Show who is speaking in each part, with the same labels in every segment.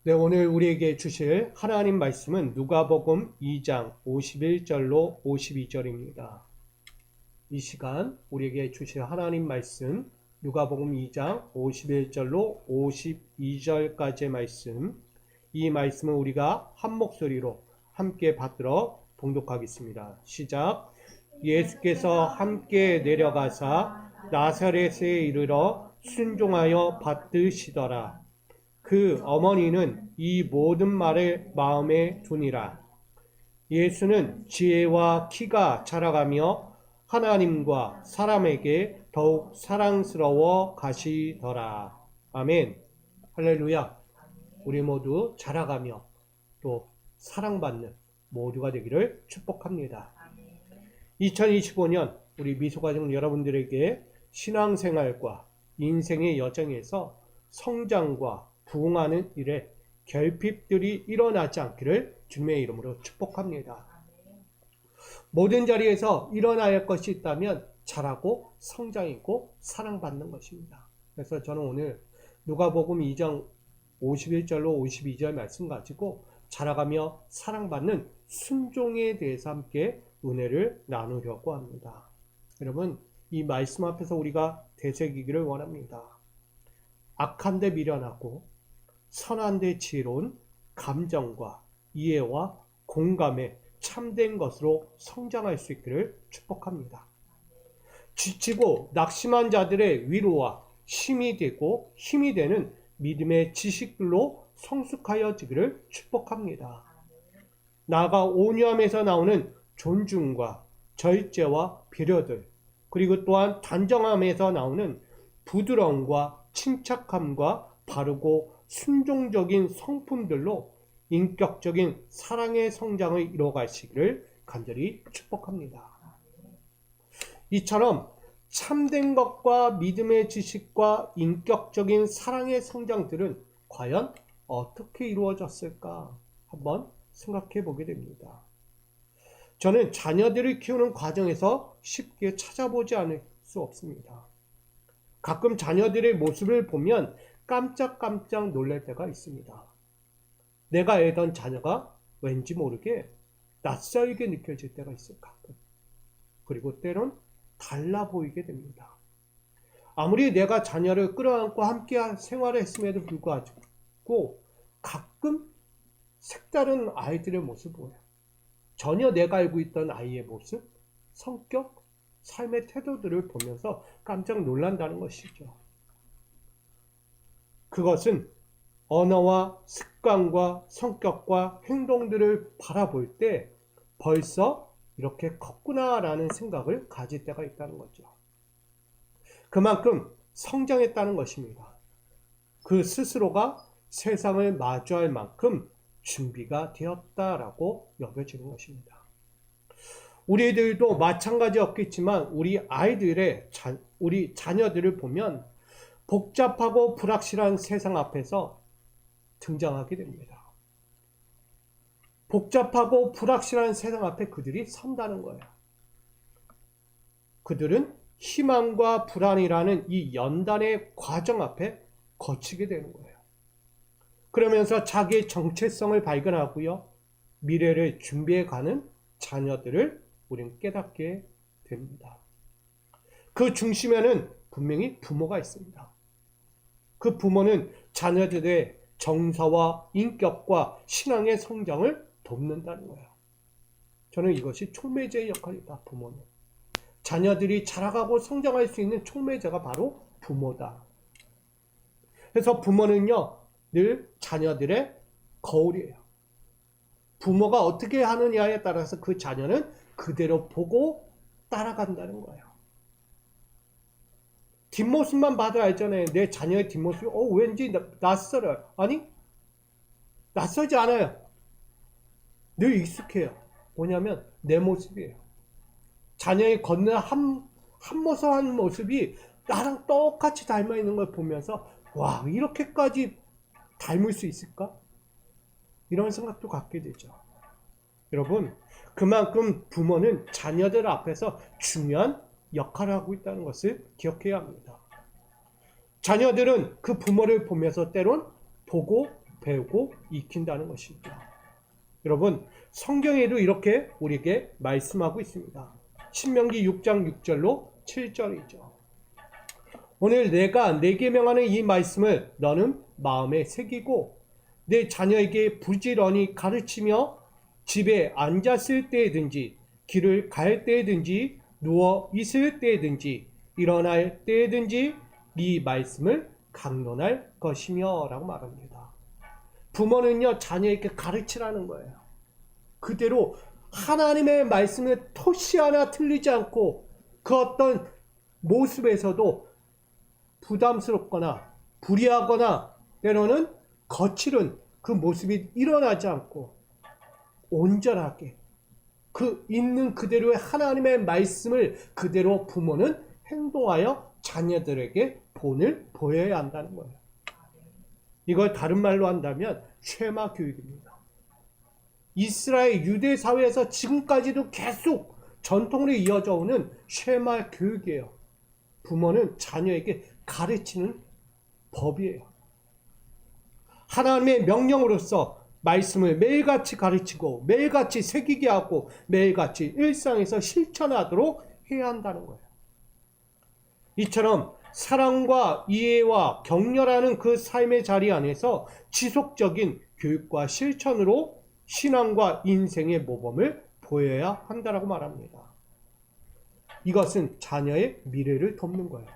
Speaker 1: 네, 오늘 우리에게 주실 하나님 말씀은 누가복음 2장 51절로 52절입니다. 이 시간 우리에게 주실 하나님 말씀 누가복음 2장 51절로 52절까지의 말씀, 이 말씀을 우리가 한 목소리로 함께 받들어 봉독하겠습니다. 시작. 예수께서 함께 내려가사 나사렛에 이르러 순종하여 받드시더라. 그 어머니는 이 모든 말을 마음에 두니라. 예수는 지혜와 키가 자라가며 하나님과 사람에게 더욱 사랑스러워 가시더라. 아멘. 할렐루야. 우리 모두 자라가며 또 사랑받는 모두가 되기를 축복합니다. 2025년 우리 미소가족 여러분들에게 신앙생활과 인생의 여정에서 성장과 부흥하는 일에 결핍들이 일어나지 않기를 주님의 이름으로 축복합니다. 모든 자리에서 일어나야 할 것이 있다면 자라고 성장이고 사랑받는 것입니다. 그래서 저는 오늘 누가복음 2장 51절로 52절 말씀 가지고 자라가며 사랑받는 순종에 대해서 함께 은혜를 나누려고 합니다. 여러분, 이 말씀 앞에서 우리가 되새기기를 원합니다. 악한 데 미련하고 선한 데 지혜로운 감정과 이해와 공감에 참된 것으로 성장할 수 있기를 축복합니다. 지치고 낙심한 자들의 위로와 힘이 되고 힘이 되는 믿음의 지식들로 성숙하여지기를 축복합니다. 나아가 온유함에서 나오는 존중과 절제와 배려들, 그리고 또한 단정함에서 나오는 부드러움과 침착함과 바르고 순종적인 성품들로 인격적인 사랑의 성장을 이뤄가시기를 간절히 축복합니다. 이처럼 참된 것과 믿음의 지식과 인격적인 사랑의 성장들은 과연 어떻게 이루어졌을까 한번 생각해 보게 됩니다. 저는 자녀들을 키우는 과정에서 쉽게 찾아보지 않을 수 없습니다. 가끔 자녀들의 모습을 보면 깜짝깜짝 놀랄 때가 있습니다. 내가 애던 자녀가 왠지 모르게 낯설게 느껴질 때가 있어요. 가끔. 그리고 때론 달라 보이게 됩니다. 아무리 내가 자녀를 끌어안고 함께 생활을 했음에도 불구하고 가끔 색다른 아이들의 모습을 보여요. 전혀 내가 알고 있던 아이의 모습, 성격, 삶의 태도들을 보면서 깜짝 놀란다는 것이죠. 그것은 언어와 습관과 성격과 행동들을 바라볼 때 벌써 이렇게 컸구나라는 생각을 가질 때가 있다는 거죠. 그만큼 성장했다는 것입니다. 그 스스로가 세상을 마주할 만큼 준비가 되었다라고 여겨지는 것입니다. 우리들도 마찬가지였겠지만 우리 자녀들을 보면 복잡하고 불확실한 세상 앞에서 등장하게 됩니다. 복잡하고 불확실한 세상 앞에 그들이 선다는 거예요. 그들은 희망과 불안이라는 이 연단의 과정 앞에 거치게 되는 거예요. 그러면서 자기의 정체성을 발견하고요. 미래를 준비해가는 자녀들을 우리는 깨닫게 됩니다. 그 중심에는 분명히 부모가 있습니다. 그 부모는 자녀들의 정서와 인격과 신앙의 성장을 돕는다는 거예요. 저는 이것이 촉매제의 역할이다. 부모는. 자녀들이 자라가고 성장할 수 있는 촉매제가 바로 부모다. 그래서 부모는요, 늘 자녀들의 거울이에요. 부모가 어떻게 하느냐에 따라서 그 자녀는 그대로 보고 따라간다는 거예요. 뒷모습만 봐도 알잖아요. 내 자녀의 뒷모습이 왠지 낯설어요. 아니, 낯설지 않아요. 늘 익숙해요. 뭐냐면 내 모습이에요. 자녀의 걷는 한 모습이 나랑 똑같이 닮아 있는 걸 보면서 와, 이렇게까지 닮을 수 있을까? 이런 생각도 갖게 되죠. 여러분, 그만큼 부모는 자녀들 앞에서 중요한 역할을 하고 있다는 것을 기억해야 합니다. 자녀들은 그 부모를 보면서 때론 보고 배우고 익힌다는 것입니다. 여러분, 성경에도 이렇게 우리에게 말씀하고 있습니다. 신명기 6장 6절로 7절이죠. 오늘 내가 내게 명하는 이 말씀을 너는 마음에 새기고 내 자녀에게 부지런히 가르치며 집에 앉았을 때든지 길을 갈 때든지 누워 있을 때든지 일어날 때든지 이 말씀을 강론할 것이며 라고 말합니다. 부모는요, 자녀에게 가르치라는 거예요. 그대로 하나님의 말씀을 토시 하나 틀리지 않고 그 어떤 모습에서도 부담스럽거나 불이하거나 때로는 거칠은 그 모습이 일어나지 않고 온전하게 그 있는 그대로의 하나님의 말씀을 그대로 부모는 행동하여 자녀들에게 본을 보여야 한다는 거예요. 이걸 다른 말로 한다면 쉐마 교육입니다. 이스라엘 유대 사회에서 지금까지도 계속 전통으로 이어져 오는 쉐마 교육이에요. 부모는 자녀에게 가르치는 법이에요. 하나님의 명령으로서 말씀을 매일같이 가르치고 매일같이 새기게 하고 매일같이 일상에서 실천하도록 해야 한다는 거예요. 이처럼 사랑과 이해와 격려라는 그 삶의 자리 안에서 지속적인 교육과 실천으로 신앙과 인생의 모범을 보여야 한다고 말합니다. 이것은 자녀의 미래를 돕는 거예요.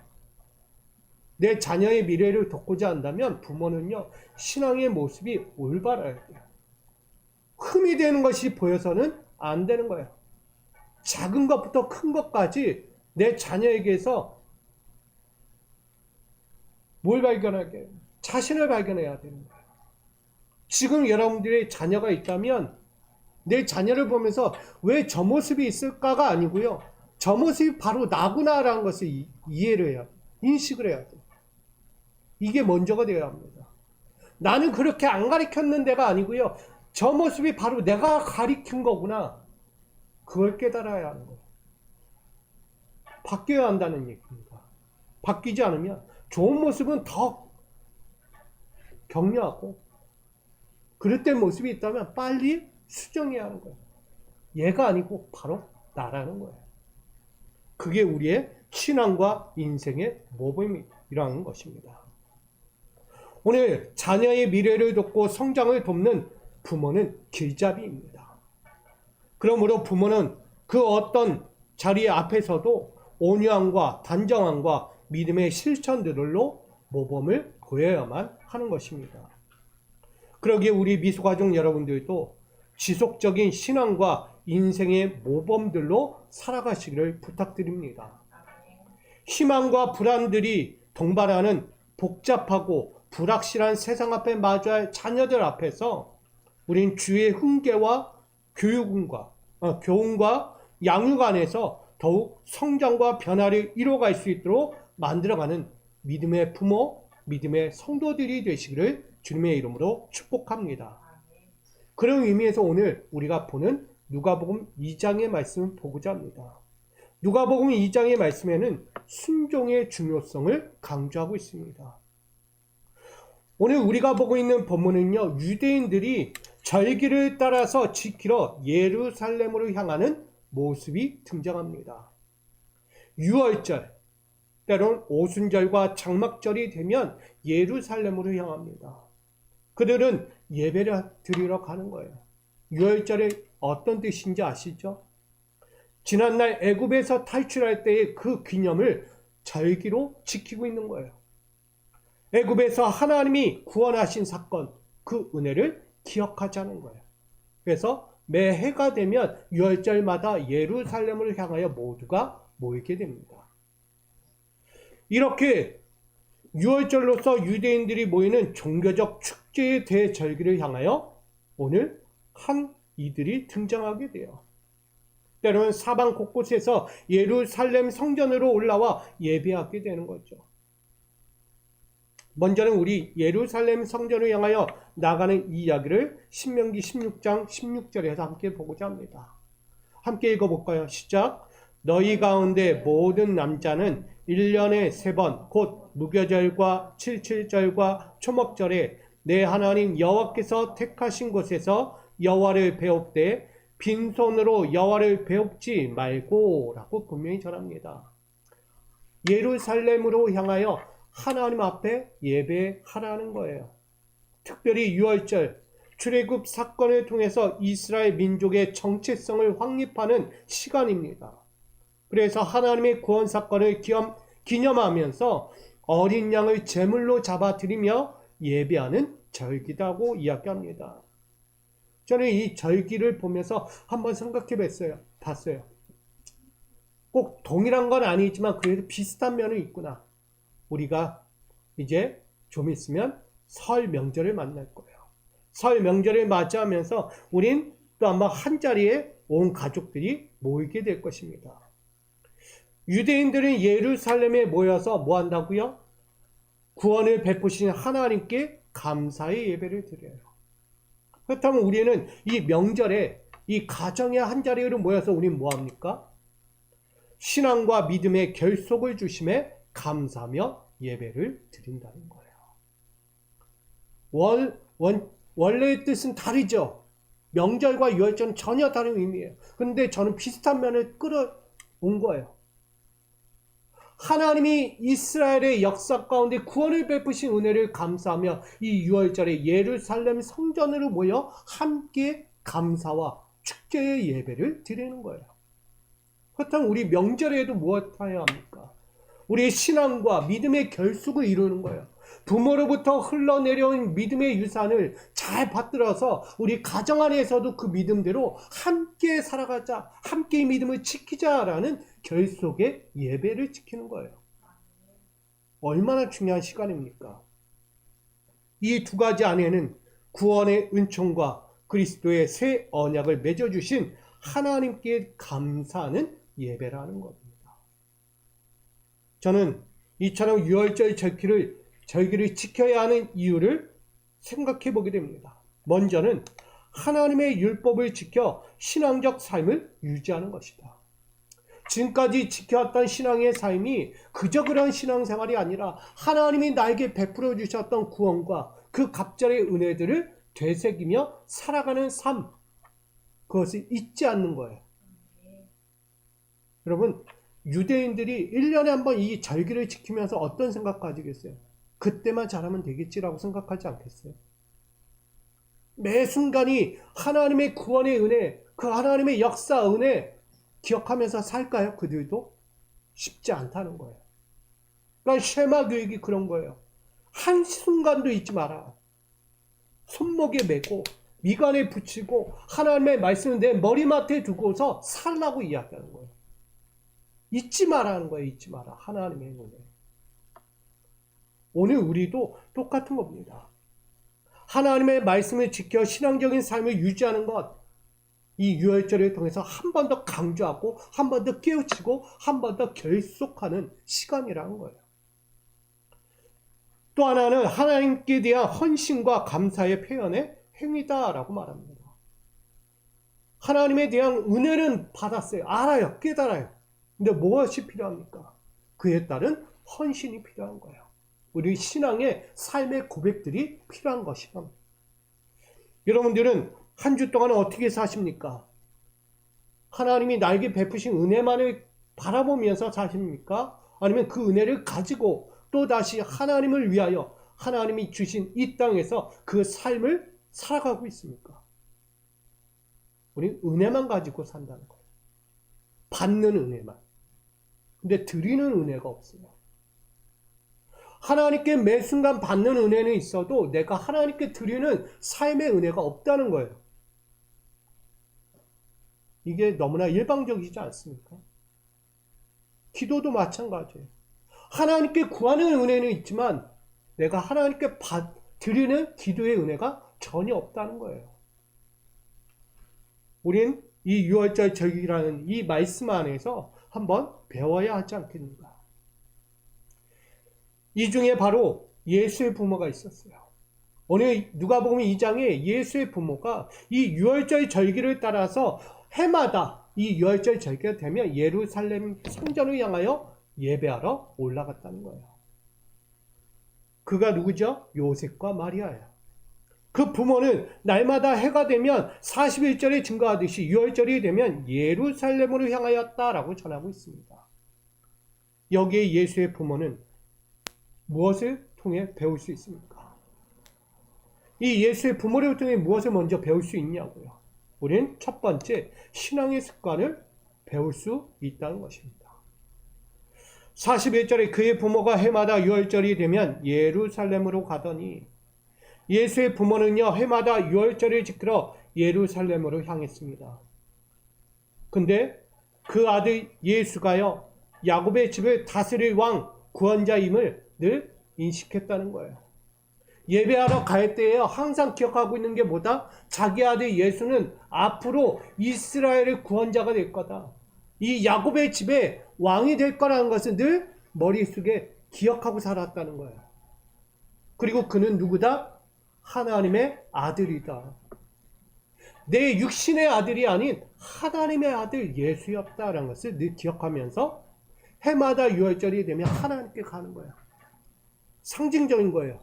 Speaker 1: 내 자녀의 미래를 돕고자 한다면 부모는요, 신앙의 모습이 올바라야 돼요. 흠이 되는 것이 보여서는 안 되는 거예요. 작은 것부터 큰 것까지 내 자녀에게서 뭘 발견하게 해요? 자신을 발견해야 되는 거예요. 지금 여러분들의 자녀가 있다면 내 자녀를 보면서 왜 저 모습이 있을까가 아니고요. 저 모습이 바로 나구나라는 것을 이해를 해야 돼요. 인식을 해야 돼요. 이게 먼저가 되어야 합니다. 나는 그렇게 안 가르쳤는 데가 아니고요. 저 모습이 바로 내가 가르친 거구나. 그걸 깨달아야 하는 거예요. 바뀌어야 한다는 얘기입니다. 바뀌지 않으면 좋은 모습은 더 격려하고 그릇된 모습이 있다면 빨리 수정해야 하는 거예요. 얘가 아니고 바로 나라는 거예요. 그게 우리의 신앙과 인생의 모범이라는 것입니다. 오늘 자녀의 미래를 돕고 성장을 돕는 부모는 길잡이입니다. 그러므로 부모는 그 어떤 자리 앞에서도 온유함과 단정함과 믿음의 실천들로 모범을 보여야만 하는 것입니다. 그러기에 우리 미소가족 여러분들도 지속적인 신앙과 인생의 모범들로 살아가시기를 부탁드립니다. 희망과 불안들이 동반하는 복잡하고 불확실한 세상 앞에 마주할 할 자녀들 앞에서 우린 주의 훈계와 교훈과 양육 안에서 더욱 성장과 변화를 이뤄갈 수 있도록 만들어가는 믿음의 부모, 믿음의 성도들이 되시기를 주님의 이름으로 축복합니다. 그런 의미에서 오늘 우리가 보는 누가복음 2장의 말씀을 보고자 합니다. 누가복음 2장의 말씀에는 순종의 중요성을 강조하고 있습니다. 오늘 우리가 보고 있는 본문은요, 유대인들이 절기를 따라서 지키러 예루살렘으로 향하는 모습이 등장합니다. 유월절, 때론 오순절과 장막절이 되면 예루살렘으로 향합니다. 그들은 예배를 드리러 가는 거예요. 유월절에 어떤 뜻인지 아시죠? 지난날 애굽에서 탈출할 때의 그 기념을 절기로 지키고 있는 거예요. 애굽에서 하나님이 구원하신 사건, 그 은혜를 기억하자는 거예요. 그래서 매 해가 되면 유월절마다 예루살렘을 향하여 모두가 모이게 됩니다. 이렇게 유월절로서 유대인들이 모이는 종교적 축제의 대절기를 향하여 오늘 한 이들이 등장하게 돼요. 때로는 사방 곳곳에서 예루살렘 성전으로 올라와 예배하게 되는 거죠. 먼저는 우리 예루살렘 성전을 향하여 나가는 이 이야기를 신명기 16장 16절에서 함께 보고자 합니다. 함께 읽어볼까요? 시작. 너희 가운데 모든 남자는 1년에 3번 곧 무교절과 칠칠절과 초목절에 내 하나님 여호와께서 택하신 곳에서 여호와를 배웁되 빈손으로 여호와를 배웁지 말고 라고 분명히 전합니다. 예루살렘으로 향하여 하나님 앞에 예배하라는 거예요. 특별히 유월절 출애굽 사건을 통해서 이스라엘 민족의 정체성을 확립하는 시간입니다. 그래서 하나님의 구원 사건을 기념하면서 어린 양을 제물로 잡아드리며 예배하는 절기라고 이야기합니다. 저는 이 절기를 보면서 한번 생각해 봤어요. 꼭 동일한 건 아니지만 그래도 비슷한 면은 있구나. 우리가 이제 좀 있으면 설 명절을 만날 거예요. 설 명절을 맞이하면서 우린 또 아마 한자리에 온 가족들이 모이게 될 것입니다. 유대인들은 예루살렘에 모여서 뭐 한다고요? 구원을 베푸신 하나님께 감사의 예배를 드려요. 그렇다면 우리는 이 명절에 이 가정의 한자리로 모여서 우린 뭐 합니까? 신앙과 믿음의 결속을 주심에 감사하며 예배를 드린다는 거예요. 원래의 뜻은 다르죠. 명절과 유월절은 전혀 다른 의미예요. 그런데 저는 비슷한 면을 끌어온 거예요. 하나님이 이스라엘의 역사 가운데 구원을 베푸신 은혜를 감사하며 이 유월절에 예루살렘 성전으로 모여 함께 감사와 축제의 예배를 드리는 거예요. 그렇다면 우리 명절에도 무엇해야 합니까? 우리의 신앙과 믿음의 결속을 이루는 거예요. 부모로부터 흘러내려온 믿음의 유산을 잘 받들어서 우리 가정 안에서도 그 믿음대로 함께 살아가자, 함께 이 믿음을 지키자라는 결속의 예배를 지키는 거예요. 얼마나 중요한 시간입니까? 이 두 가지 안에는 구원의 은총과 그리스도의 새 언약을 맺어주신 하나님께 감사하는 예배라는 겁니다. 저는 이처럼 유월절 절기를 지켜야 하는 이유를 생각해 보게 됩니다. 먼저는 하나님의 율법을 지켜 신앙적 삶을 유지하는 것이다. 지금까지 지켜왔던 신앙의 삶이 그저 그런 신앙생활이 아니라 하나님이 나에게 베풀어 주셨던 구원과 그 갑절의 은혜들을 되새기며 살아가는 삶, 그것을 잊지 않는 거예요. 여러분, 유대인들이 1년에 한 번 이 절기를 지키면서 어떤 생각 가지겠어요? 그때만 잘하면 되겠지라고 생각하지 않겠어요? 매 순간이 하나님의 구원의 은혜, 그 하나님의 역사 은혜 기억하면서 살까요? 그들도? 쉽지 않다는 거예요. 그러니까 쉐마 교육이 그런 거예요. 한순간도 잊지 마라. 손목에 메고 미간에 붙이고 하나님의 말씀을 내 머리맡에 두고서 살라고 이야기하는 거예요. 잊지 마라는 거예요. 잊지 마라. 하나님의 은혜. 오늘 우리도 똑같은 겁니다. 하나님의 말씀을 지켜 신앙적인 삶을 유지하는 것, 이 유월절을 통해서 한 번 더 강조하고 한 번 더 깨우치고 한 번 더 결속하는 시간이라는 거예요. 또 하나는 하나님께 대한 헌신과 감사의 표현의 행위다라고 말합니다. 하나님에 대한 은혜는 받았어요. 알아요. 깨달아요. 근데 무엇이 필요합니까? 그에 따른 헌신이 필요한 거예요. 우리 신앙의 삶의 고백들이 필요한 것이다. 여러분들은 한 주 동안 어떻게 사십니까? 하나님이 나에게 베푸신 은혜만을 바라보면서 사십니까? 아니면 그 은혜를 가지고 또다시 하나님을 위하여 하나님이 주신 이 땅에서 그 삶을 살아가고 있습니까? 우리는 은혜만 가지고 산다는 거예요. 받는 은혜만. 근데 드리는 은혜가 없어요. 하나님께 매 순간 받는 은혜는 있어도 내가 하나님께 드리는 삶의 은혜가 없다는 거예요. 이게 너무나 일방적이지 않습니까? 기도도 마찬가지예요. 하나님께 구하는 은혜는 있지만 내가 하나님께 드리는 기도의 은혜가 전혀 없다는 거예요. 우린 이 유월절 절기라는 이 말씀 안에서 한번 배워야 하지 않겠는가? 이 중에 바로 예수의 부모가 있었어요. 오늘 누가복음 2장에 예수의 부모가 이 유월절 절기를 따라서 해마다 이 유월절 절기가 되면 예루살렘 성전을 향하여 예배하러 올라갔다는 거예요. 그가 누구죠? 요셉과 마리아예요. 그 부모는 날마다 해가 되면 41절에 증거하듯이 6월절이 되면 예루살렘으로 향하였다라고 전하고 있습니다. 여기에 예수의 부모는 무엇을 통해 배울 수 있습니까? 이 예수의 부모를 통해 무엇을 먼저 배울 수 있냐고요. 우리는 첫 번째 신앙의 습관을 배울 수 있다는 것입니다. 41절에 그의 부모가 해마다 6월절이 되면 예루살렘으로 가더니, 예수의 부모는요 해마다 6월절을 지키러 예루살렘으로 향했습니다. 근데 그 아들 예수가요 야곱의 집을 다스릴 왕 구원자임을 늘 인식했다는 거예요. 예배하러 갈 때에요 항상 기억하고 있는 게 뭐다? 자기 아들 예수는 앞으로 이스라엘의 구원자가 될 거다. 이 야곱의 집에 왕이 될 거라는 것을 늘 머릿속에 기억하고 살았다는 거예요. 그리고 그는 누구다? 하나님의 아들이다. 내 육신의 아들이 아닌 하나님의 아들 예수였다라는 것을 늘 기억하면서 해마다 6월절이 되면 하나님께 가는 거예요. 상징적인 거예요.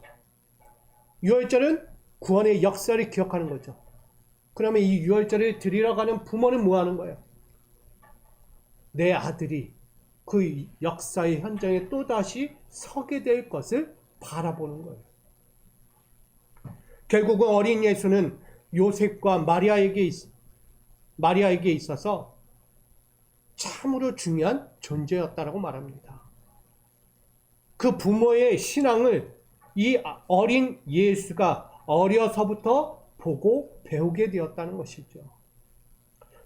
Speaker 1: 6월절은 구원의 역사를 기억하는 거죠. 그러면 이 6월절을 드리러 가는 부모는 뭐 하는 거예요? 내 아들이 그 역사의 현장에 또다시 서게 될 것을 바라보는 거예요. 결국은 어린 예수는 요셉과 마리아에게 있어서 참으로 중요한 존재였다라고 말합니다. 그 부모의 신앙을 이 어린 예수가 어려서부터 보고 배우게 되었다는 것이죠.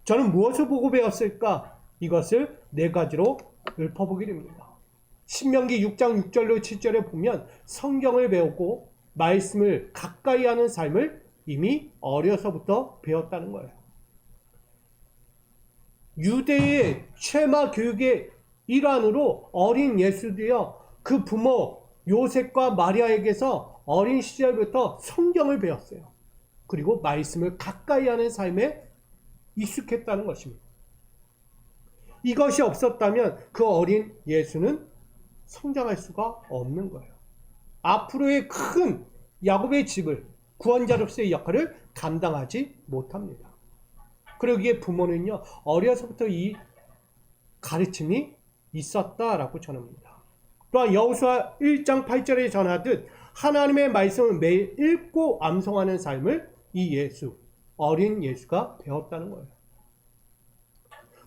Speaker 1: 저는 무엇을 보고 배웠을까? 이것을 네 가지로 읊어보게 됩니다. 신명기 6장 6절로 7절에 보면 성경을 배우고 말씀을 가까이 하는 삶을 이미 어려서부터 배웠다는 거예요. 유대의 쉐마 교육의 일환으로 어린 예수도요, 그 부모 요셉과 마리아에게서 어린 시절부터 성경을 배웠어요. 그리고 말씀을 가까이 하는 삶에 익숙했다는 것입니다. 이것이 없었다면 그 어린 예수는 성장할 수가 없는 거예요. 앞으로의 큰 야곱의 집을 구원자로서의 역할을 감당하지 못합니다. 그러기에 부모는요 어려서부터 이 가르침이 있었다라고 전합니다. 또한 여호수아 1장 8절에 전하듯 하나님의 말씀을 매일 읽고 암송하는 삶을 이 예수, 어린 예수가 배웠다는 거예요.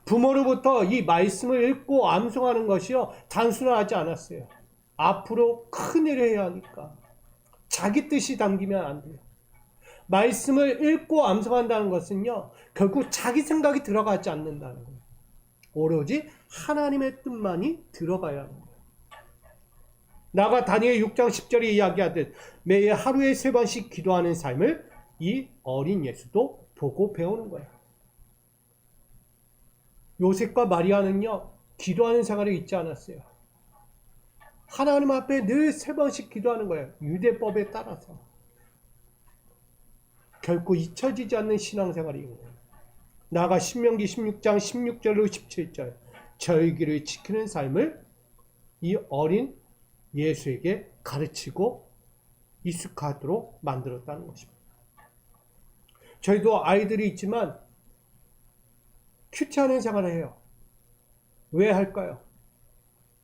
Speaker 1: 부모로부터 이 말씀을 읽고 암송하는 것이요 단순하지 않았어요. 앞으로 큰일을 해야 하니까 자기 뜻이 담기면 안 돼요. 말씀을 읽고 암송한다는 것은요 결국 자기 생각이 들어가지 않는다는 거예요. 오로지 하나님의 뜻만이 들어가야 하는 거예요. 나가 다니엘 6장 10절에 이야기하듯 매일 하루에 3번씩 기도하는 삶을 이 어린 예수도 보고 배우는 거예요. 요셉과 마리아는요 기도하는 생활을 잊지 않았어요. 하나님 앞에 늘 3번씩 기도하는 거예요. 유대법에 따라서. 결코 잊혀지지 않는 신앙생활인 거예요. 나아가 신명기 16장 16절로 17절 절기를 지키는 삶을 이 어린 예수에게 가르치고 익숙하도록 만들었다는 것입니다. 저희도 아이들이 있지만 큐티하는 생활을 해요. 왜 할까요?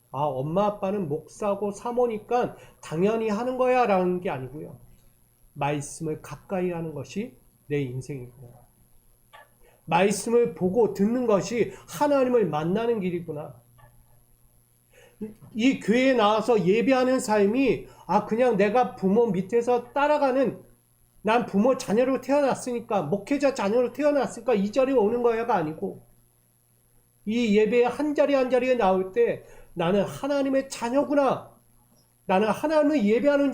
Speaker 1: 엄마 아빠는 목사고 사모니까 당연히 하는 거야 라는 게 아니고요. 말씀을 가까이 하는 것이 내 인생이구나. 말씀을 보고 듣는 것이 하나님을 만나는 길이구나. 이 교회에 나와서 예배하는 삶이 그냥 내가 부모 밑에서 따라가는, 난 부모 자녀로 태어났으니까, 목회자 자녀로 태어났으니까 이 자리에 오는 거야가 아니고, 이 예배 한 자리 한 자리에 나올 때 나는 하나님의 자녀구나, 나는 하나님을 예배하는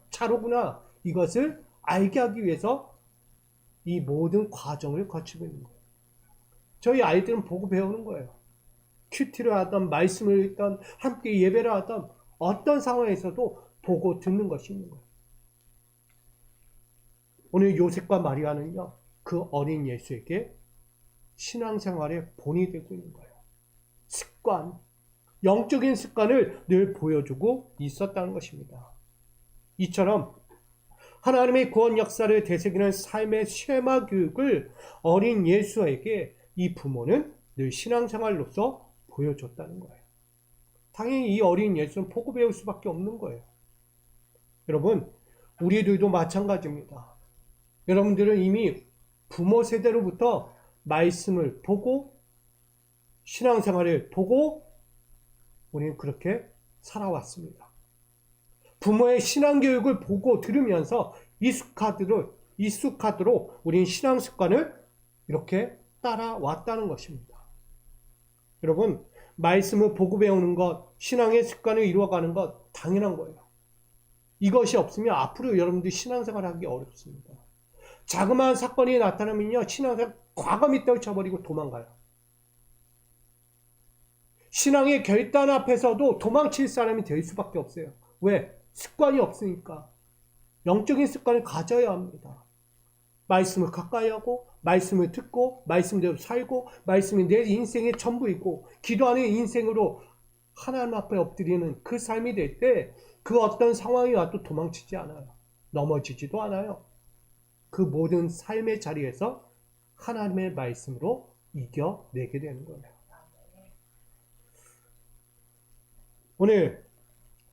Speaker 1: 자로구나, 이것을 알게 하기 위해서 이 모든 과정을 거치고 있는 거예요. 저희 아이들은 보고 배우는 거예요. 큐티를 하던, 말씀을 읽던, 함께 예배를 하던 어떤 상황에서도 보고 듣는 것이 있는 거예요. 오늘 요셉과 마리아는요, 그 어린 예수에게 신앙생활의 본이 되고 있는 거예요. 습관, 영적인 습관을 늘 보여주고 있었다는 것입니다. 이처럼 하나님의 구원 역사를 되새기는 삶의 쉐마 교육을 어린 예수에게 이 부모는 늘 신앙생활로서 보여줬다는 거예요. 당연히 이 어린 예수는 보고 배울 수밖에 없는 거예요. 여러분, 우리들도 마찬가지입니다. 여러분들은 이미 부모 세대로부터 말씀을 보고 신앙생활을 보고 우리는 그렇게 살아왔습니다. 부모의 신앙교육을 보고 들으면서 익숙하도록 우리는 신앙 습관을 이렇게 따라왔다는 것입니다. 여러분, 말씀을 보고 배우는 것, 신앙의 습관을 이루어가는 것 당연한 거예요. 이것이 없으면 앞으로 여러분들이 신앙생활을 하기 어렵습니다. 자그마한 사건이 나타나면요, 신앙생활 과감히 떨쳐버리고 도망가요. 신앙의 결단 앞에서도 도망칠 사람이 될 수밖에 없어요. 왜? 습관이 없으니까. 영적인 습관을 가져야 합니다. 말씀을 가까이 하고, 말씀을 듣고, 말씀대로 살고, 말씀이 내 인생의 전부이고, 기도하는 인생으로 하나님 앞에 엎드리는 그 삶이 될 때, 그 어떤 상황이 와도 도망치지 않아요. 넘어지지도 않아요. 그 모든 삶의 자리에서 하나님의 말씀으로 이겨내게 되는 거예요. 오늘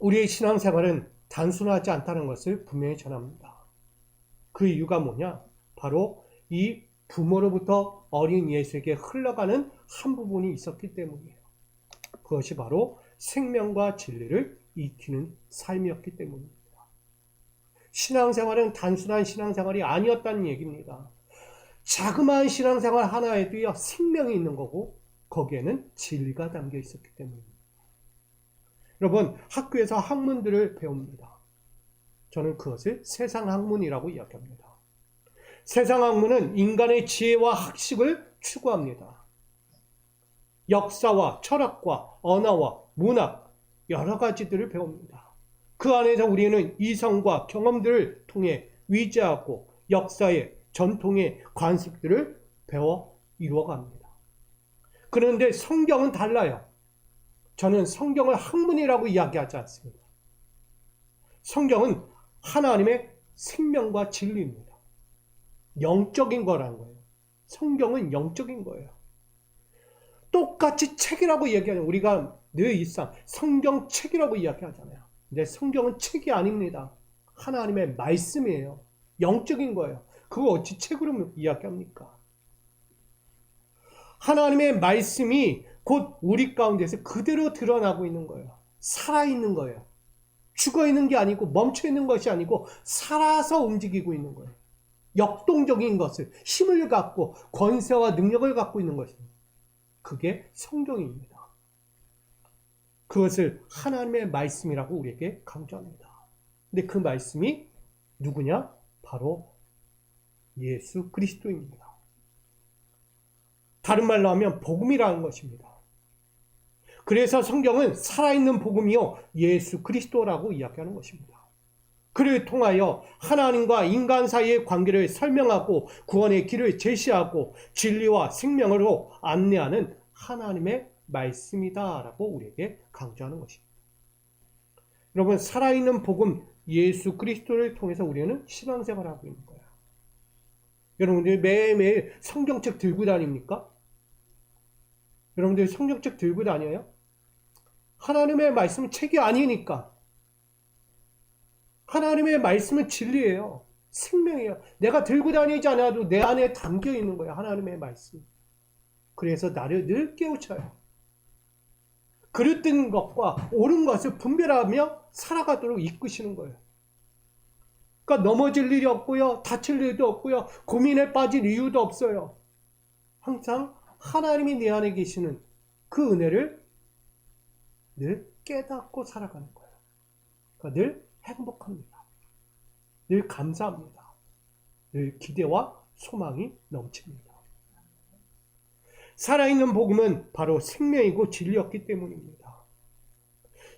Speaker 1: 우리의 신앙생활은 단순하지 않다는 것을 분명히 전합니다. 그 이유가 뭐냐? 바로 이 부모로부터 어린 예수에게 흘러가는 한 부분이 있었기 때문이에요. 그것이 바로 생명과 진리를 익히는 삶이었기 때문입니다. 신앙생활은 단순한 신앙생활이 아니었다는 얘기입니다. 자그마한 신앙생활 하나에도요, 생명이 있는 거고 거기에는 진리가 담겨 있었기 때문입니다. 여러분, 학교에서 학문들을 배웁니다. 저는 그것을 세상 학문이라고 이야기합니다. 세상 학문은 인간의 지혜와 학식을 추구합니다. 역사와 철학과 언어와 문학, 여러 가지들을 배웁니다. 그 안에서 우리는 이성과 경험들을 통해 위대하고 역사의 전통의 관습들을 배워 이루어갑니다. 그런데 성경은 달라요. 저는 성경을 학문이라고 이야기하지 않습니다. 성경은 하나님의 생명과 진리입니다. 영적인 거라는 거예요. 성경은 영적인 거예요. 똑같이 책이라고 이야기하잖아요. 우리가 늘 일상 성경책이라고 이야기하잖아요. 근데 성경은 책이 아닙니다. 하나님의 말씀이에요. 영적인 거예요. 그거 어찌 책으로 이야기합니까? 하나님의 말씀이 곧 우리 가운데서 그대로 드러나고 있는 거예요. 살아있는 거예요. 죽어있는 게 아니고 멈춰있는 것이 아니고 살아서 움직이고 있는 거예요. 역동적인 것을, 힘을 갖고 권세와 능력을 갖고 있는 것입니다. 그게 성경입니다. 그것을 하나님의 말씀이라고 우리에게 강조합니다. 근데 그 말씀이 누구냐? 바로 예수 그리스도입니다. 다른 말로 하면 복음이라는 것입니다. 그래서 성경은 살아있는 복음이요, 예수 그리스도라고 이야기하는 것입니다. 그를 통하여 하나님과 인간 사이의 관계를 설명하고 구원의 길을 제시하고 진리와 생명으로 안내하는 하나님의 말씀이다라고 우리에게 강조하는 것입니다. 여러분, 살아있는 복음 예수 그리스도를 통해서 우리는 신앙생활을 하고 있는 거예요. 여러분들 매일매일 성경책 들고 다닙니까? 여러분들 성경책 들고 다녀요? 하나님의 말씀은 책이 아니니까. 하나님의 말씀은 진리예요. 생명이에요. 내가 들고 다니지 않아도 내 안에 담겨 있는 거예요. 하나님의 말씀. 그래서 나를 늘 깨우쳐요. 그릇된 것과 옳은 것을 분별하며 살아가도록 이끄시는 거예요. 그러니까 넘어질 일이 없고요. 다칠 일도 없고요. 고민에 빠질 이유도 없어요. 항상 하나님이 내 안에 계시는 그 은혜를 늘 깨닫고 살아가는 거예요. 그러니까 늘 행복합니다. 늘 감사합니다. 늘 기대와 소망이 넘칩니다. 살아있는 복음은 바로 생명이고 진리였기 때문입니다.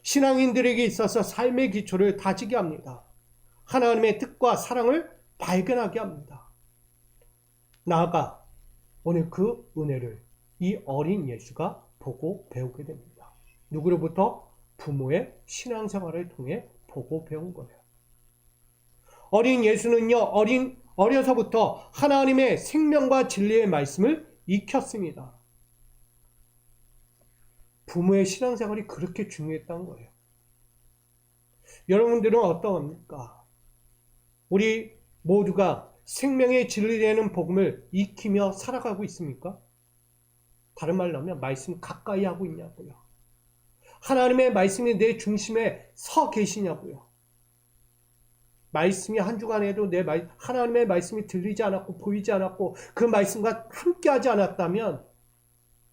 Speaker 1: 신앙인들에게 있어서 삶의 기초를 다지게 합니다. 하나님의 뜻과 사랑을 발견하게 합니다. 나아가 오늘 그 은혜를 이 어린 예수가 보고 배우게 됩니다. 누구로부터? 부모의 신앙생활을 통해 보고 배운 거예요. 어린 예수는요, 어려서부터 하나님의 생명과 진리의 말씀을 익혔습니다. 부모의 신앙생활이 그렇게 중요했던 거예요. 여러분들은 어떠합니까? 우리 모두가 생명의 진리되는 복음을 익히며 살아가고 있습니까? 다른 말로 하면 말씀 가까이 하고 있냐고요. 하나님의 말씀이 내 중심에 서 계시냐고요. 말씀이 한 주간에도 하나님의 말씀이 들리지 않았고 보이지 않았고 그 말씀과 함께하지 않았다면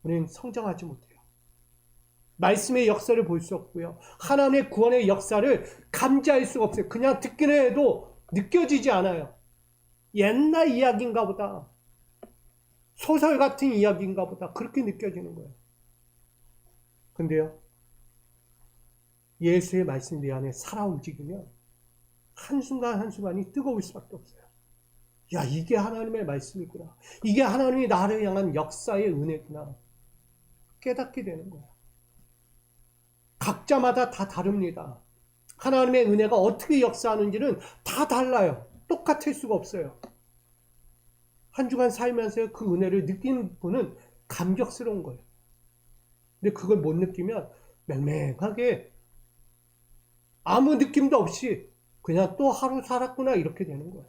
Speaker 1: 우리는 성장하지 못해요. 말씀의 역사를 볼 수 없고요. 하나님의 구원의 역사를 감지할 수가 없어요. 그냥 듣기는 해도 느껴지지 않아요. 옛날 이야기인가 보다. 소설 같은 이야기인가 보다. 그렇게 느껴지는 거예요. 근데요, 예수의 말씀이 내 안에 살아 움직이면 한순간 한순간이 뜨거울 수밖에 없어요. 야, 이게 하나님의 말씀이구나. 이게 하나님이 나를 향한 역사의 은혜구나. 깨닫게 되는 거예요. 각자마다 다 다릅니다. 하나님의 은혜가 어떻게 역사하는지는 다 달라요. 똑같을 수가 없어요. 한 주간 살면서 그 은혜를 느낀 분은 감격스러운 거예요. 근데 그걸 못 느끼면 맹맹하게 아무 느낌도 없이 그냥 또 하루 살았구나 이렇게 되는 거예요.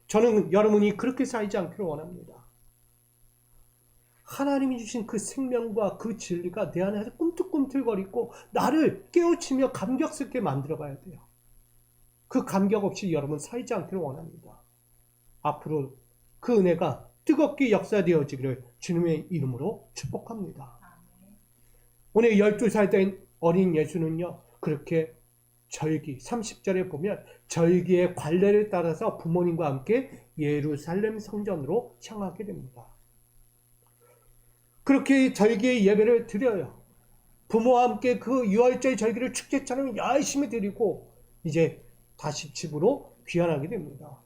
Speaker 1: 저는 여러분이 그렇게 살지 않기를 원합니다. 하나님이 주신 그 생명과 그 진리가 내 안에서 꿈틀꿈틀거리고 나를 깨우치며 감격스럽게 만들어가야 돼요. 그 감격 없이 여러분 살지 않기를 원합니다. 앞으로 그 은혜가 뜨겁게 역사되어지기를 주님의 이름으로 축복합니다. 오늘 12살 된 어린 예수는요, 그렇게 절기, 30절에 보면 절기의 관례를 따라서 부모님과 함께 예루살렘 성전으로 향하게 됩니다. 그렇게 절기의 예배를 드려요. 부모와 함께 그 유월절 절기를 축제처럼 열심히 드리고 이제 다시 집으로 귀환하게 됩니다.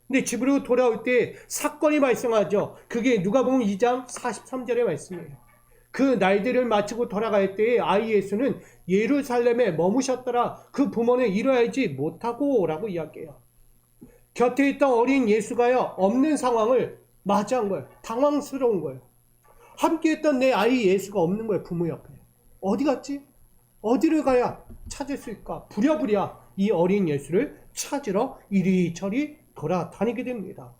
Speaker 1: 근데 집으로 돌아올 때 사건이 발생하죠. 그게 누가복음 2장 43절의 말씀이에요. 그 날들을 마치고 돌아갈 때에 아이 예수는 예루살렘에 머무셨더라. 그 부모는 이뤄야지 못하고 라고 이야기해요. 곁에 있던 어린 예수가요, 없는 상황을 맞이한 거예요. 당황스러운 거예요. 함께 했던 내 아이 예수가 없는 거예요. 부모 옆에. 어디 갔지? 어디를 가야 찾을 수 있을까? 부랴부랴 이 어린 예수를 찾으러 이리저리 돌아다니게 됩니다.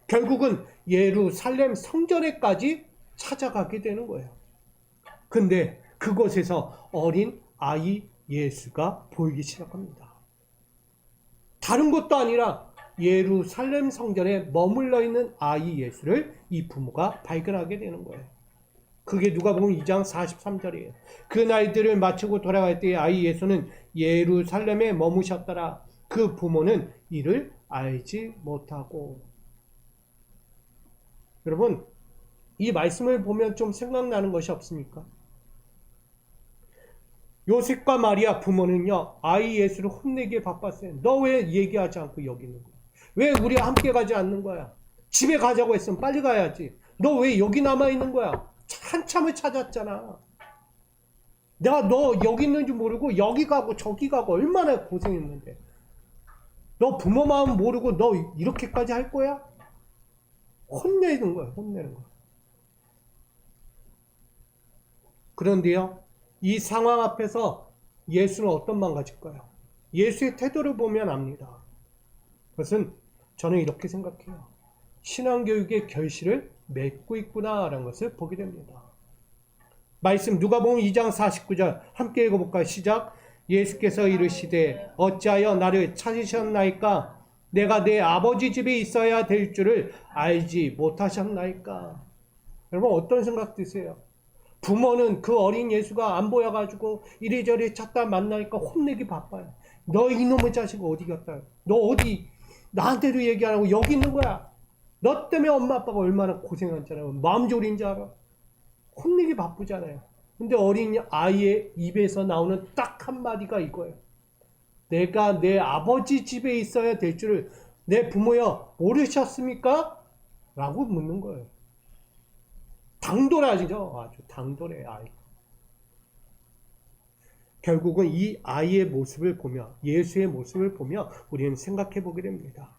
Speaker 1: 결국은 예루살렘 성전에까지 찾아가게 되는 거예요. 근데 그곳에서 어린 아이 예수가 보이기 시작합니다. 다른 것도 아니라 예루살렘 성전에 머물러 있는 아이 예수를 이 부모가 발견하게 되는 거예요. 그게 누가복음 2장 43절이에요. 그 날들을 마치고 돌아갈 때에 아이 예수는 예루살렘에 머무셨더라. 그 부모는 이를 알지 못하고. 여러분, 이 말씀을 보면 좀 생각나는 것이 없습니까? 요셉과 마리아 부모는요, 아이 예수를 혼내기에 바빴어요. 너 왜 얘기하지 않고 여기 있는 거야? 왜 우리와 함께 가지 않는 거야? 집에 가자고 했으면 빨리 가야지. 너 왜 여기 남아 있는 거야? 한참을 찾았잖아. 내가 너 여기 있는 줄 모르고 여기 가고 저기 가고 얼마나 고생했는데. 너 부모 마음 모르고 너 이렇게까지 할 거야? 혼내는 거야, 혼내는 거야. 그런데요, 이 상황 앞에서 예수는 어떤 마음 가질까요? 예수의 태도를 보면 압니다. 그것은 저는 이렇게 생각해요. 신앙교육의 결실을 맺고 있구나라는 것을 보게 됩니다. 말씀 누가복음 2장 49절 함께 읽어볼까요? 시작. 예수께서 이르시되 어찌하여 나를 찾으셨나이까? 내가 내 아버지 집에 있어야 될 줄을 알지 못하셨나이까? 여러분 어떤 생각 드세요? 부모는 그 어린 예수가 안 보여가지고 이리저리 찾다 만나니까 혼내기 바빠요. 너 이놈의 자식 어디 갔다? 너 어디 나한테도 얘기 안 하고 여기 있는 거야. 너 때문에 엄마 아빠가 얼마나 고생했잖아요. 마음 졸인 줄 알아. 혼내기 바쁘잖아요. 근데 어린 아이의 입에서 나오는 딱 한마디가 이거예요. 내가 내 아버지 집에 있어야 될 줄을 내 부모여 모르셨습니까? 라고 묻는 거예요. 당돌하죠. 아주 당돌해 아이. 결국은 이 아이의 모습을 보며 예수의 모습을 보며 우리는 생각해 보게 됩니다.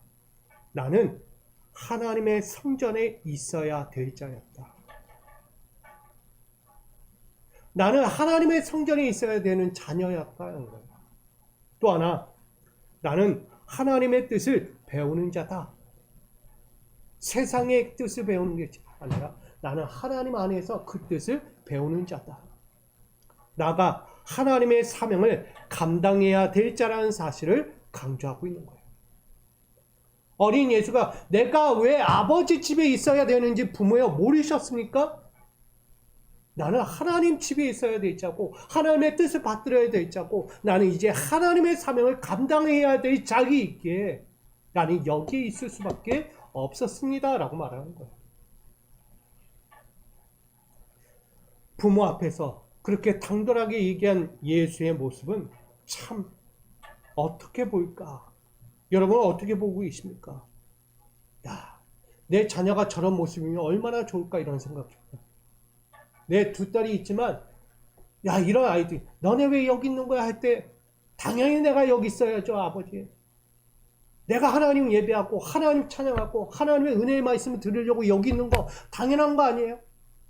Speaker 1: 나는 하나님의 성전에 있어야 될 자였다. 나는 하나님의 성전에 있어야 되는 자녀였다는 거예요. 또 하나, 나는 하나님의 뜻을 배우는 자다. 세상의 뜻을 배우는 게 아니라 나는 하나님 안에서 그 뜻을 배우는 자다. 나가 하나님의 사명을 감당해야 될 자라는 사실을 강조하고 있는 거예요. 어린 예수가 내가 왜 아버지 집에 있어야 되는지 부모여 모르셨습니까? 나는 하나님 집에 있어야 될 자고 하나님의 뜻을 받들어야 될 자고 나는 이제 하나님의 사명을 감당해야 될 자기 있기에 나는 여기에 있을 수밖에 없었습니다. 라고 말하는 거예요. 부모 앞에서 그렇게 당돌하게 얘기한 예수의 모습은 참 어떻게 보일까? 여러분은 어떻게 보고 계십니까? 야, 내 자녀가 저런 모습이면 얼마나 좋을까 이런 생각입니다. 내 두 딸이 있지만 야 이런 아이들 너네 왜 여기 있는 거야 할 때 당연히 내가 여기 있어야죠 아버지. 내가 하나님 예배하고 하나님 찬양하고 하나님의 은혜의 말씀을 들으려고 여기 있는 거 당연한 거 아니에요?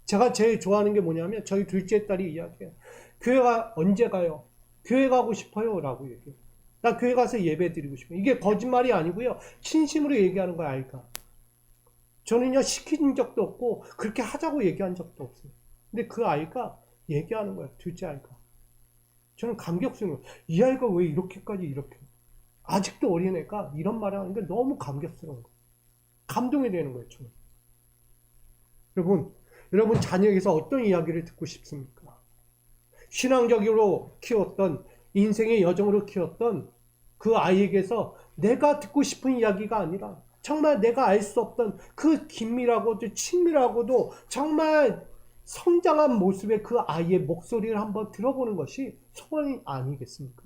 Speaker 1: 제가 제일 좋아하는 게 뭐냐면 저희 둘째 딸이 이야기해요. 교회가 언제 가요? 교회 가고 싶어요 라고 얘기해요. 나 교회 가서 예배 드리고 싶어요. 이게 거짓말이 아니고요. 진심으로 얘기하는 거야 아이가. 저는요 시킨 적도 없고 그렇게 하자고 얘기한 적도 없어요. 근데 그 아이가 얘기하는 거야. 둘째 아이가. 저는 감격스러워요. 이 아이가 왜 이렇게까지 이렇게 아직도 어린애가 이런 말을 하는 게 너무 감격스러운 거예요. 감동이 되는 거예요. 저는. 여러분 자녀에게서 어떤 이야기를 듣고 싶습니까? 신앙적으로 키웠던 인생의 여정으로 키웠던 그 아이에게서 내가 듣고 싶은 이야기가 아니라 정말 내가 알 수 없던 그 긴밀하고도 친밀하고도 정말 성장한 모습의 그 아이의 목소리를 한번 들어보는 것이 소원이 아니겠습니까?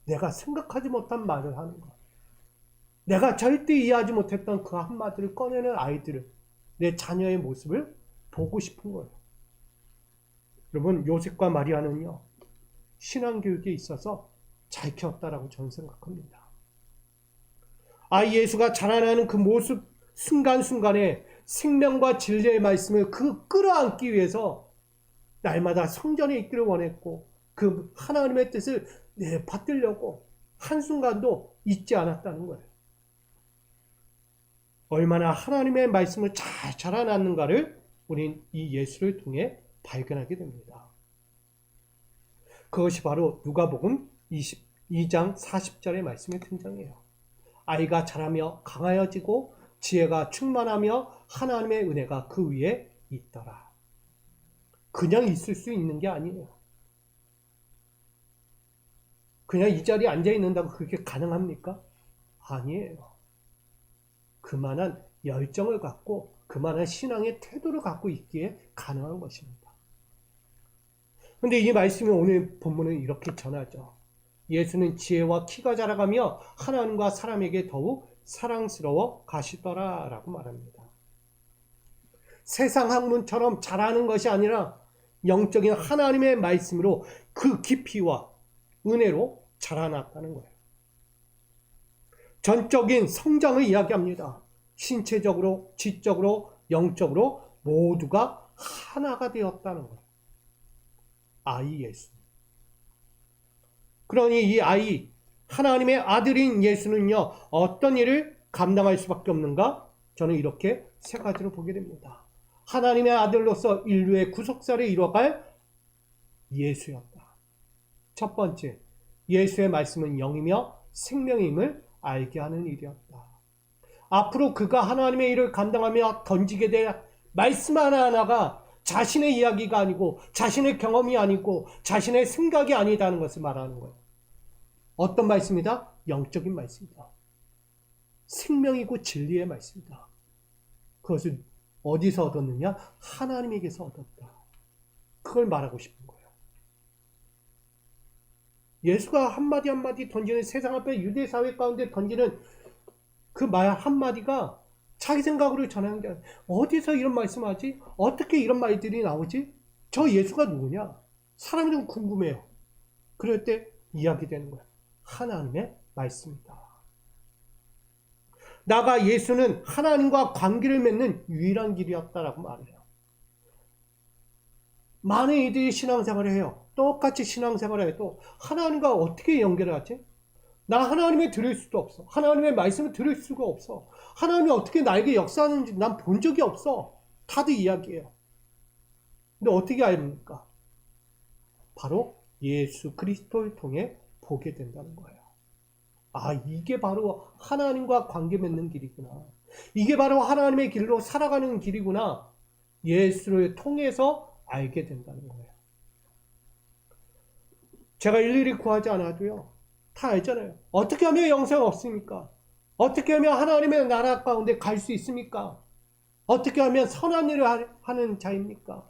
Speaker 1: 내가 생각하지 못한 말을 하는 것. 내가 절대 이해하지 못했던 그 한마디를 꺼내는 아이들을 내 자녀의 모습을 보고 싶은 거예요. 여러분 요셉과 마리아는요. 신앙교육에 있어서 잘 키웠다라고 저는 생각합니다. 아이 예수가 자라나는 그 모습 순간순간에 생명과 진리의 말씀을 끌어안기 위해서 날마다 성전에 있기를 원했고 그 하나님의 뜻을 받들려고 한순간도 잊지 않았다는 거예요. 얼마나 하나님의 말씀을 잘 자라났는가를 우린 이 예수를 통해 발견하게 됩니다. 그것이 바로 누가복음 22장 40절의 말씀에 등장해요. 아이가 자라며 강하여지고 지혜가 충만하며 하나님의 은혜가 그 위에 있더라. 그냥 있을 수 있는 게 아니에요. 그냥 이 자리에 앉아 있는다고 그렇게 가능합니까? 아니에요. 그만한 열정을 갖고 그만한 신앙의 태도를 갖고 있기에 가능한 것입니다. 그런데 이 말씀이 오늘 본문은 이렇게 전하죠. 예수는 지혜와 키가 자라가며 하나님과 사람에게 더욱 사랑스러워 가시더라 라고 말합니다. 세상 학문처럼 자라는 것이 아니라 영적인 하나님의 말씀으로 그 깊이와 은혜로 자라났다는 거예요. 전적인 성장을 이야기합니다. 신체적으로, 지적으로, 영적으로 모두가 하나가 되었다는 거예요. 아이 예수. 그러니 이 아이, 하나님의 아들인 예수는요, 어떤 일을 감당할 수밖에 없는가? 저는 이렇게 세 가지로 보게 됩니다. 하나님의 아들로서 인류의 구속사를 이뤄갈 예수였다. 첫 번째, 예수의 말씀은 영이며 생명임을 알게 하는 일이었다. 앞으로 그가 하나님의 일을 감당하며 던지게 될 말씀 하나하나가 자신의 이야기가 아니고 자신의 경험이 아니고 자신의 생각이 아니다는 것을 말하는 거예요. 어떤 말씀이다? 영적인 말씀이다. 생명이고 진리의 말씀이다. 그것을 어디서 얻었느냐? 하나님에게서 얻었다. 그걸 말하고 싶은 거예요. 예수가 한마디 한마디 던지는 세상 앞에 유대 사회 가운데 던지는 그 말 한마디가 자기 생각으로 전하는 게 아니라 어디서 이런 말씀하지? 어떻게 이런 말들이 나오지? 저 예수가 누구냐? 사람이 좀 궁금해요. 그럴 때 이야기되는 거예요. 하나님의 말씀이다. 나가 예수는 하나님과 관계를 맺는 유일한 길이었다라고 말해요. 많은 이들이 신앙생활을 해요. 똑같이 신앙생활을 해도 하나님과 어떻게 연결하지? 나 하나님을 들을 수도 없어. 하나님의 말씀을 들을 수가 없어. 하나님이 어떻게 나에게 역사하는지 난 본 적이 없어. 다들 이야기해요. 근데 어떻게 알입니까? 바로 예수 그리스도를 통해 보게 된다는 거예요. 아, 이게 바로 하나님과 관계 맺는 길이구나. 이게 바로 하나님의 길로 살아가는 길이구나. 예수를 통해서 알게 된다는 거예요. 제가 일일이 구하지 않아도요. 다 알잖아요. 어떻게 하면 영생 없습니까? 어떻게 하면 하나님의 나라 가운데 갈 수 있습니까? 어떻게 하면 선한 일을 하는 자입니까?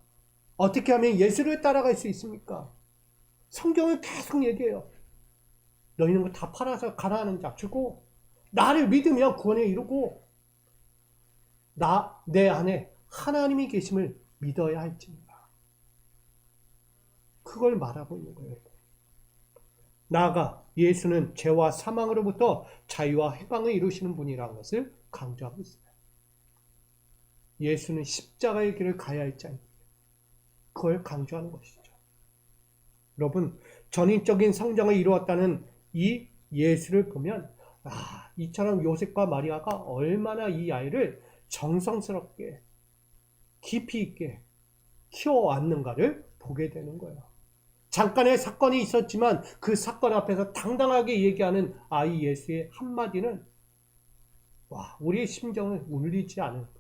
Speaker 1: 어떻게 하면 예수를 따라갈 수 있습니까? 성경은 계속 얘기해요. 너희는 거 다 팔아서 가라하는 자 주고 나를 믿으면 구원에 이르고 내 안에 하나님이 계심을 믿어야 할지니라. 그걸 말하고 있는 거예요. 나아가 예수는 죄와 사망으로부터 자유와 해방을 이루시는 분이라는 것을 강조하고 있어요. 예수는 십자가의 길을 가야 할 자입니다. 그걸 강조하는 것이죠. 여러분, 전인적인 성장을 이루었다는 이 예수를 보면 이처럼 요셉과 마리아가 얼마나 이 아이를 정성스럽게 깊이 있게 키워왔는가를 보게 되는 거예요. 잠깐의 사건이 있었지만 그 사건 앞에서 당당하게 얘기하는 아이 예수의 한마디는 우리의 심정을 울리지 않을까.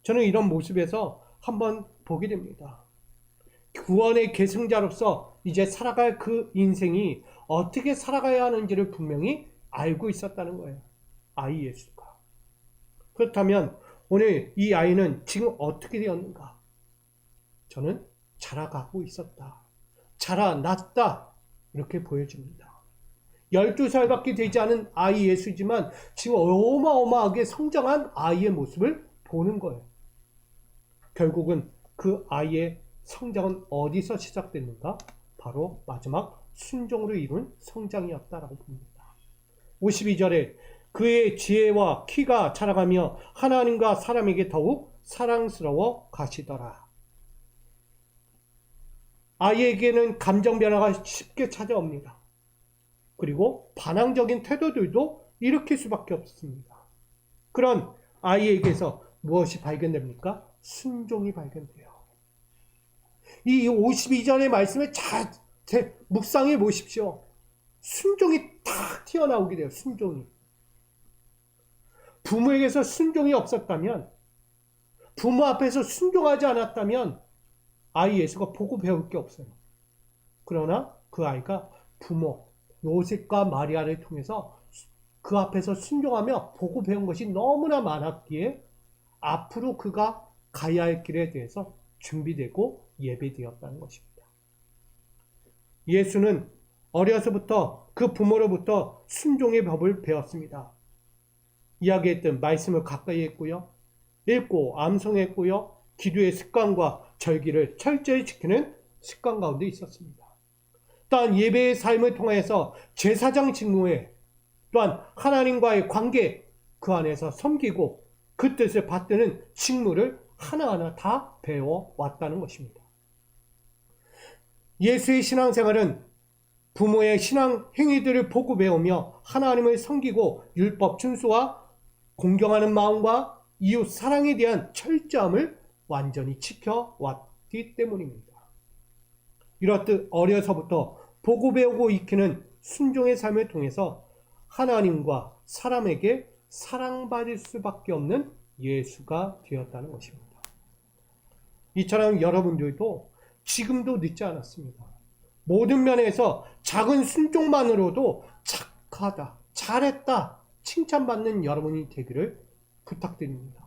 Speaker 1: 저는 이런 모습에서 한번 보게 됩니다. 구원의 계승자로서 이제 살아갈 그 인생이 어떻게 살아가야 하는지를 분명히 알고 있었다는 거예요. 아이 예수가. 그렇다면 오늘 이 아이는 지금 어떻게 되었는가? 저는 자라가고 있었다. 자라났다. 이렇게 보여집니다. 12살밖에 되지 않은 아이 예수지만 지금 어마어마하게 성장한 아이의 모습을 보는 거예요. 결국은 그 아이의 성장은 어디서 시작됐는가? 바로 마지막 순종으로 이룬 성장이었다라고 봅니다. 52절에 그의 지혜와 키가 자라가며 하나님과 사람에게 더욱 사랑스러워 가시더라. 아이에게는 감정 변화가 쉽게 찾아옵니다. 그리고 반항적인 태도들도 일으킬 수밖에 없습니다. 그런 아이에게서 무엇이 발견됩니까? 순종이 발견돼요. 이 52절의 말씀에 잘 묵상해 보십시오. 순종이 탁 튀어나오게 돼요. 순종이. 부모에게서 순종이 없었다면, 부모 앞에서 순종하지 않았다면 아이 예수가 보고 배울 게 없어요. 그러나 그 아이가 부모 요셉과 마리아를 통해서 그 앞에서 순종하며 보고 배운 것이 너무나 많았기에 앞으로 그가 가야 할 길에 대해서 준비되고 예배되었다는 것입니다. 예수는 어려서부터 그 부모로부터 순종의 법을 배웠습니다. 이야기했던 말씀을 가까이 했고요. 읽고 암송했고요. 기도의 습관과 절기를 철저히 지키는 습관 가운데 있었습니다. 또한 예배의 삶을 통해서 제사장 직무에 또한 하나님과의 관계 그 안에서 섬기고 그 뜻을 받드는 직무를 하나하나 다 배워왔다는 것입니다. 예수의 신앙생활은 부모의 신앙 행위들을 보고 배우며 하나님을 섬기고 율법 준수와 공경하는 마음과 이웃 사랑에 대한 철저함을 완전히 지켜왔기 때문입니다. 이렇듯 어려서부터 보고 배우고 익히는 순종의 삶을 통해서 하나님과 사람에게 사랑받을 수밖에 없는 예수가 되었다는 것입니다. 이처럼 여러분들도 지금도 늦지 않았습니다. 모든 면에서 작은 순종만으로도 착하다, 잘했다, 칭찬받는 여러분이 되기를 부탁드립니다.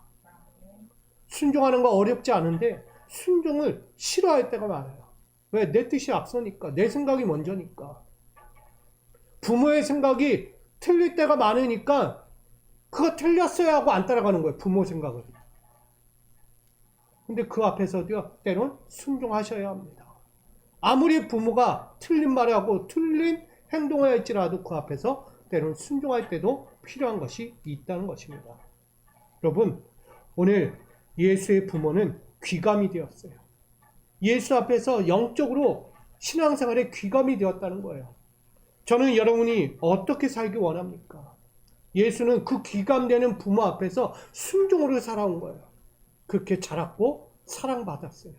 Speaker 1: 순종하는 거 어렵지 않은데 순종을 싫어할 때가 많아요. 왜? 내 뜻이 앞서니까, 내 생각이 먼저니까. 부모의 생각이 틀릴 때가 많으니까 그거 틀렸어야 하고 안 따라가는 거예요. 부모 생각을. 근데 그 앞에서도요, 때론 순종하셔야 합니다. 아무리 부모가 틀린 말하고 틀린 행동을 할지라도 그 앞에서 때로는 순종할 때도 필요한 것이 있다는 것입니다. 여러분, 오늘 예수의 부모는 귀감이 되었어요. 예수 앞에서 영적으로 신앙생활에 귀감이 되었다는 거예요. 저는 여러분이 어떻게 살기 원합니까? 예수는 그 귀감되는 부모 앞에서 순종으로 살아온 거예요. 그렇게 자랐고 사랑받았어요.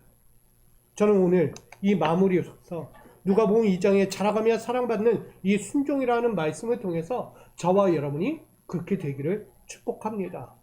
Speaker 1: 저는 오늘 이 마무리로서 누가복음 2장에 자라가며 사랑받는 이 순종이라는 말씀을 통해서 저와 여러분이 그렇게 되기를 축복합니다.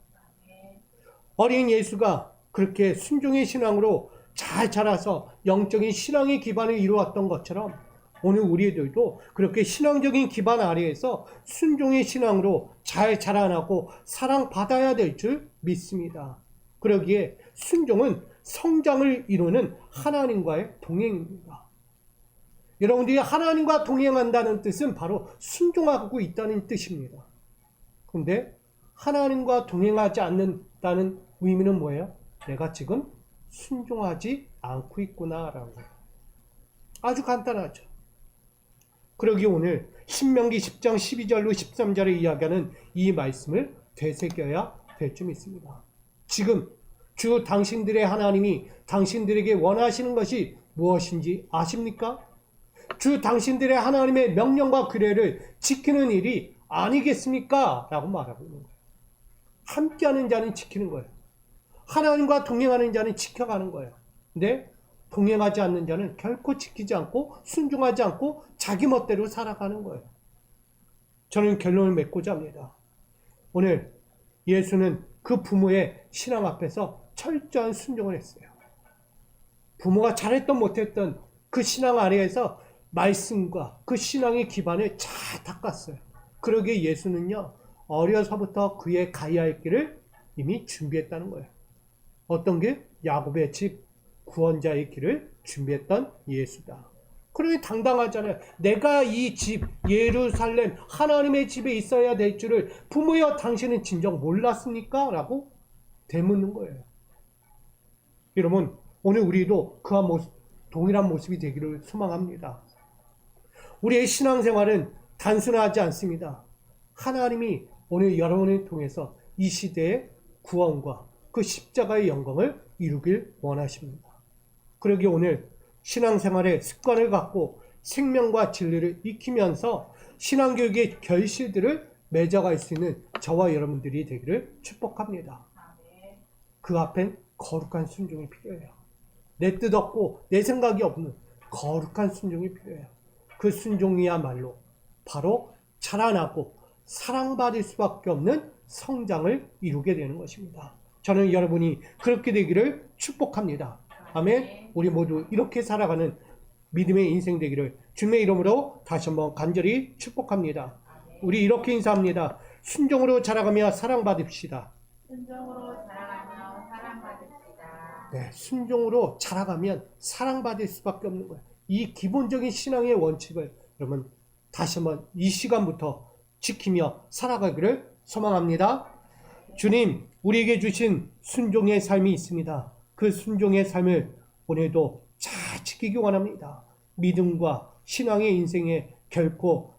Speaker 1: 어린 예수가 그렇게 순종의 신앙으로 잘 자라서 영적인 신앙의 기반을 이루었던 것처럼 오늘 우리들도 그렇게 신앙적인 기반 아래에서 순종의 신앙으로 잘 자라나고 사랑받아야 될 줄 믿습니다. 그러기에 순종은 성장을 이루는 하나님과의 동행입니다. 여러분들이 하나님과 동행한다는 뜻은 바로 순종하고 있다는 뜻입니다. 그런데 하나님과 동행하지 않는다는 의미는 뭐예요? 내가 지금 순종하지 않고 있구나라는 거예요. 아주 간단하죠. 그러기 오늘 신명기 10장 12절로 13절에 이야기하는 이 말씀을 되새겨야 될 줄 믿습니다. 지금 주 당신들의 하나님이 당신들에게 원하시는 것이 무엇인지 아십니까? 주 당신들의 하나님의 명령과 규례를 지키는 일이 아니겠습니까? 라고 말하고 있는 거예요. 함께하는 자는 지키는 거예요. 하나님과 동행하는 자는 지켜가는 거예요. 근데 동행하지 않는 자는 결코 지키지 않고 순종하지 않고 자기 멋대로 살아가는 거예요. 저는 결론을 맺고자 합니다. 오늘 예수는 그 부모의 신앙 앞에서 철저한 순종을 했어요. 부모가 잘했던 못했던 그 신앙 아래에서 말씀과 그 신앙의 기반을 잘 닦았어요. 그러기에 예수는요, 어려서부터 그의 가야 할 길을 이미 준비했다는 거예요. 어떤 길? 야곱의 집, 구원자의 길을 준비했던 예수다. 그러니 당당하잖아요. 내가 이 집, 예루살렘, 하나님의 집에 있어야 될 줄을 부모여 당신은 진정 몰랐습니까? 라고 되묻는 거예요. 여러분, 오늘 우리도 그와 동일한 모습이 되기를 소망합니다. 우리의 신앙생활은 단순하지 않습니다. 하나님이 오늘 여러분을 통해서 이 시대의 구원과 그 십자가의 영광을 이루길 원하십니다. 그러기에 오늘 신앙생활의 습관을 갖고 생명과 진리를 익히면서 신앙교육의 결실들을 맺어갈 수 있는 저와 여러분들이 되기를 축복합니다. 그 앞엔 거룩한 순종이 필요해요. 내 뜻 없고 내 생각이 없는 거룩한 순종이 필요해요. 그 순종이야말로 바로 자라나고 사랑받을 수밖에 없는 성장을 이루게 되는 것입니다. 저는 여러분이 그렇게 되기를 축복합니다. 아멘. 우리 모두 이렇게 살아가는 믿음의 인생 되기를 주님의 이름으로 다시 한번 간절히 축복합니다. 우리 이렇게 인사합니다. 순종으로 자라가며 사랑받읍시다.
Speaker 2: 순종으로 자라가며 사랑받읍시다.
Speaker 1: 네, 순종으로 자라가면 사랑받을 수밖에 없는 거예요. 이 기본적인 신앙의 원칙을 여러분 다시 한번 이 시간부터 지키며 살아가기를 소망합니다. 주님, 우리에게 주신 순종의 삶이 있습니다. 그 순종의 삶을 오늘도 잘 지키기 원합니다. 믿음과 신앙의 인생에 결코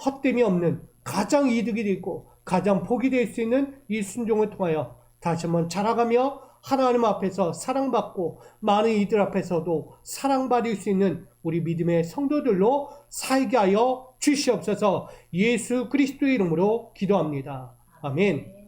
Speaker 1: 헛됨이 없는 가장 이득이 되고 가장 복이 될 수 있는 이 순종을 통하여 다시 한번 자라가며 하나님 앞에서 사랑받고 많은 이들 앞에서도 사랑받을 수 있는 우리 믿음의 성도들로 살게 하여 주시옵소서. 예수 그리스도의 이름으로 기도합니다. 아멘.